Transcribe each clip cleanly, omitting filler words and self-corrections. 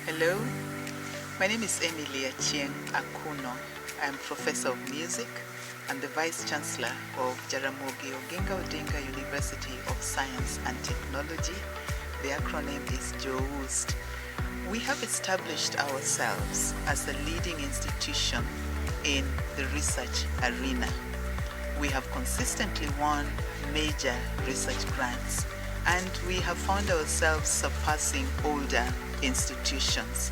Hello, my name is Emily Achieng Akuno. I'm Professor of Music and the Vice Chancellor of Jaramogi Oginga Odinga University of Science and Technology. The acronym is Jooust. We have established ourselves as a leading institution in the research arena. We have consistently won major research grants, and we have found ourselves surpassing older institutions.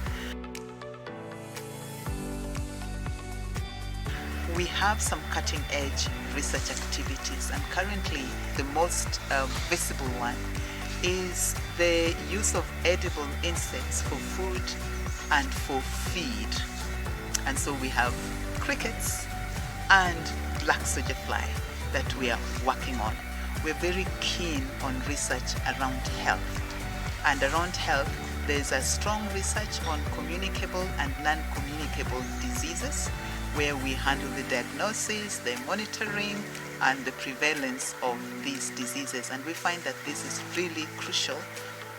We have some cutting-edge research activities, and currently the most visible one is the use of edible insects for food and for feed. And so we have crickets and black soldier fly that we are working on. We're very keen on research around health. And around health, there's a strong research on communicable and non-communicable diseases, where we handle the diagnosis, the monitoring, and the prevalence of these diseases. And we find that this is really crucial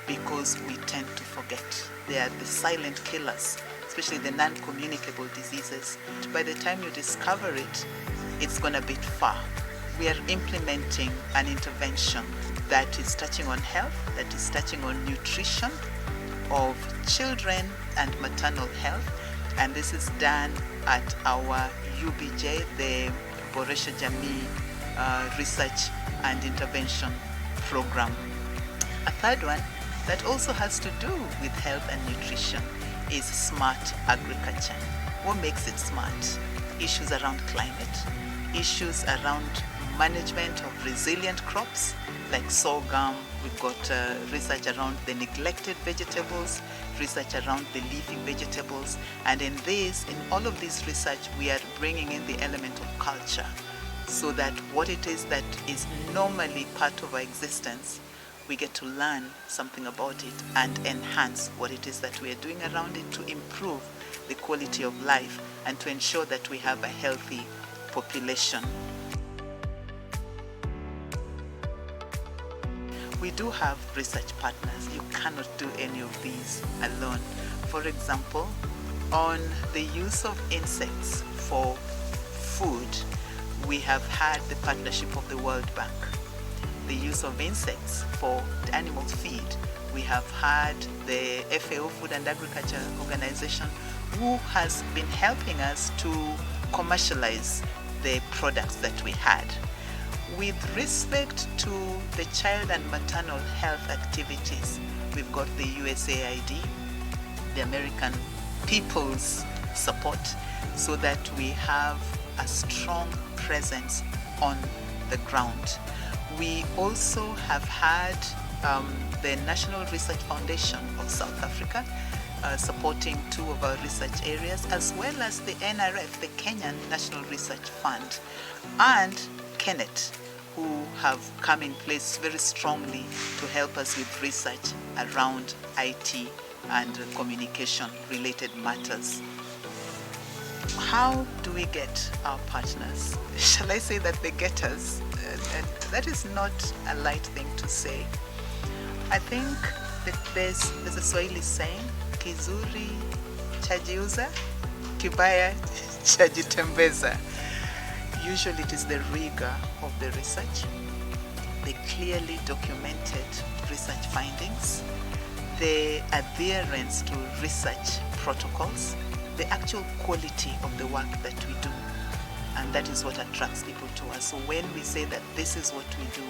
because we tend to forget. They are the silent killers, especially the non-communicable diseases. By the time you discover it, it's gone a bit far. We are implementing an intervention that is touching on health, that is touching on nutrition of children and maternal health, and this is done at our UBJ, the Boresha Jamii Research and Intervention Program. A third one that also has to do with health and nutrition is smart agriculture. What makes it smart? Issues around climate, issues around management of resilient crops like sorghum. We've got research around the neglected vegetables, research around the leafy vegetables, and in all of this research, we are bringing in the element of culture, so that what it is that is normally part of our existence, we get to learn something about it and enhance what it is that we are doing around it to improve the quality of life and to ensure that we have a healthy population. We do have research partners. You cannot do any of these alone. For example, on the use of insects for food, we have had the partnership of the World Bank. The use of insects for animal feed, we have had the FAO, Food and Agriculture Organization, who has been helping us to commercialize the products that we had. With respect to the child and maternal health activities, we've got the USAID, the American People's Support, so that we have a strong presence on the ground. We also have had the National Research Foundation of South Africa supporting two of our research areas, as well as the NRF, the Kenyan National Research Fund, and Kenneth, who have come in place very strongly to help us with research around IT and communication related matters. How do we get our partners? Shall I say that they get us? That is not a light thing to say. I think that there's a Swahili saying, kizuri chajiuza, kibaya chajitembeza. Usually it is the rigor of the research, the clearly documented research findings, the adherence to research protocols, the actual quality of the work that we do. And that is what attracts people to us. So when we say that this is what we do,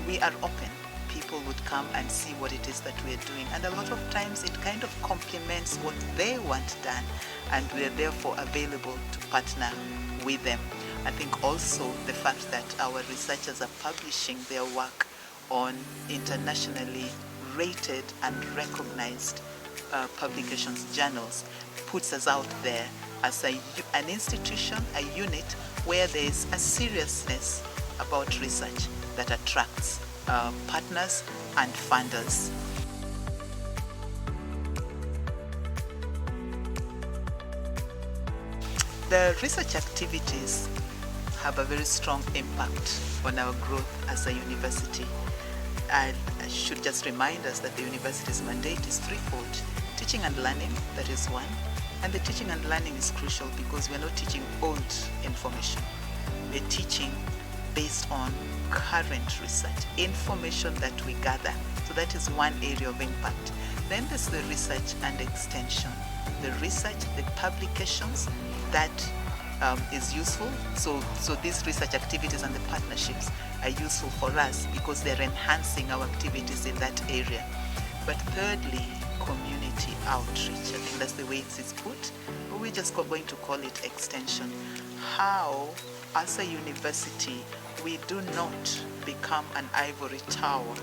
we are open. People would come and see what it is that we are doing. And a lot of times it kind of complements what they want done. And we are therefore available to partner with them. I think also the fact that our researchers are publishing their work on internationally rated and recognized publications, journals, puts us out there as an institution, a unit where there is a seriousness about research that attracts partners and funders. The research activities have a very strong impact on our growth as a university. And I should just remind us that the university's mandate is threefold. Teaching and learning, that is one. And the teaching and learning is crucial because we're not teaching old information. We're teaching based on current research, information that we gather. So that is one area of impact. Then there's the research and extension. The research, the publications, that is useful. So these research activities and the partnerships are useful for us because they're enhancing our activities in that area. But thirdly, community outreach. I think that's the way it is put. But we're just going to call it extension. How, as a university, we do not become an ivory tower,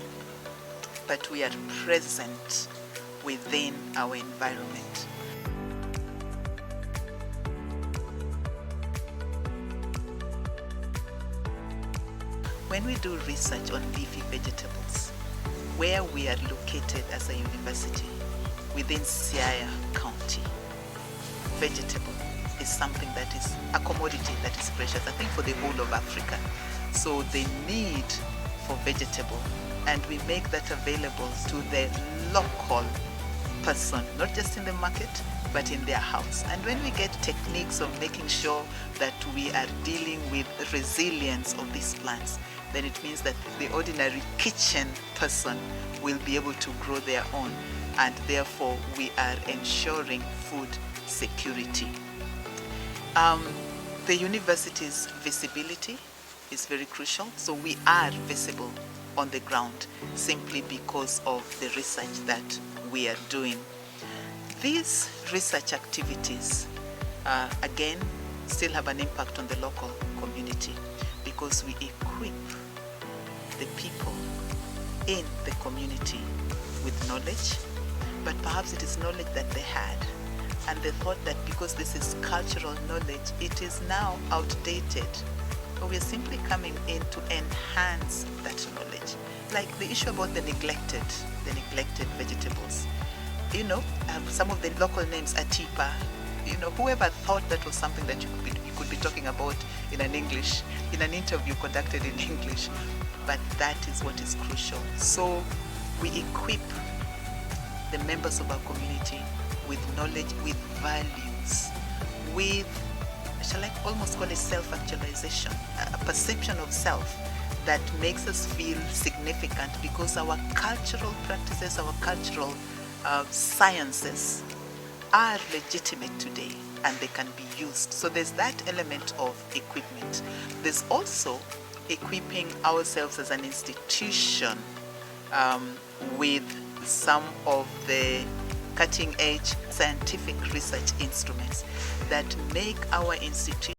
but we are present within our environment. When we do research on leafy vegetables, where we are located as a university within Siaya County, vegetable is something that is a commodity that is precious, I think, for the whole of Africa. So the need for vegetable, and we make that available to the local person, not just in the market, but in their house. And when we get techniques of making sure that we are dealing with resilience of these plants, then it means that the ordinary kitchen person will be able to grow their own, and therefore we are ensuring food security. The university's visibility is very crucial, so we are visible on the ground simply because of the research that we are doing. These research activities, again, still have an impact on the local community because we equip the people in the community with knowledge, but perhaps it is knowledge that they had, and they thought that because this is cultural knowledge, it is now outdated. But we are simply coming in to enhance that knowledge. Like the issue about the neglected vegetables. You know, some of the local names, Atipa, you know, whoever thought that was something that you could be talking about in an interview conducted in English. But that is what is crucial. So we equip the members of our community with knowledge, with values, with, shall I almost call it self-actualization, a perception of self that makes us feel significant because our cultural practices, our cultural sciences are legitimate today and they can be used. So there's that element of equipment. There's also equipping ourselves as an institution with some of the cutting-edge scientific research instruments that make our institution